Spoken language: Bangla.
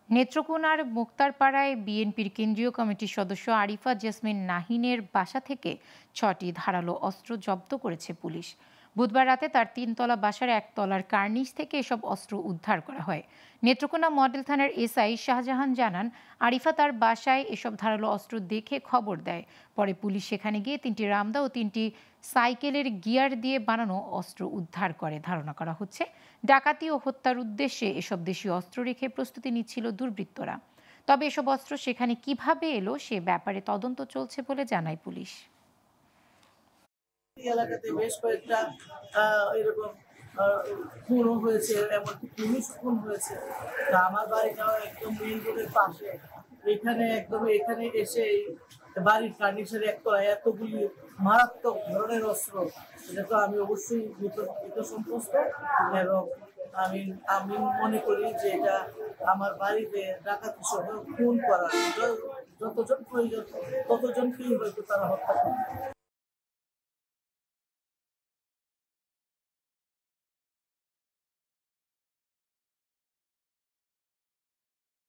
নেত্রকোনার মুক্তারপাড়ায় বিএনপির কেন্দ্রীয় কমিটির সদস্য আরিফা জেসমিন নাহিনের বাসা থেকে ৬টি ধারালো অস্ত্র জব্দ করেছে পুলিশ। বুধবার রাতে তার ৩ তলা বাসার ১ তলার কার্নিশ থেকে এসব অস্ত্র উদ্ধার করা হয়। নেত্রকোনা মডেল থানার এসআই শাহজাহান জানান, আরিফা তার বাসায় এসব ধারালো অস্ত্র দেখে খবর দেয়। পরে পুলিশ সেখানে গিয়ে ৩টি রামদা ও ৩টি সাইকেলের গিয়ার দিয়ে বানানো অস্ত্র উদ্ধার করে। ধারণা করা হচ্ছে, ডাকাতি ও হত্যার উদ্দেশ্যে এসব দেশীয় অস্ত্র রেখে প্রস্তুতি নিচ্ছিল দুর্বৃত্তরা। তবে এসব অস্ত্র সেখানে কিভাবে এলো সে ব্যাপারে তদন্ত চলছে বলে জানায় পুলিশ। এলাকাতে বেশ কয়েকটা এরকম খুনও হয়েছে, এমনকি পুলিশ খুন হয়েছে। তা আমার বাড়িটাও একদম মেইন রোডের পাশে। এখানে এসে বাড়ির ফার্নিচারে ১ তলায় এতগুলি মারাত্মক ধরনের অস্ত্র, এটা তো আমি অবশ্যই ভীতসন্ত্রস্ত। এবং আমি আমি মনে করি যে এটা আমার বাড়িতে ডাকাতি সহ খুন করা, যতজন প্রয়োজন ততজনকেই হয়তো তারা হত্যা করে।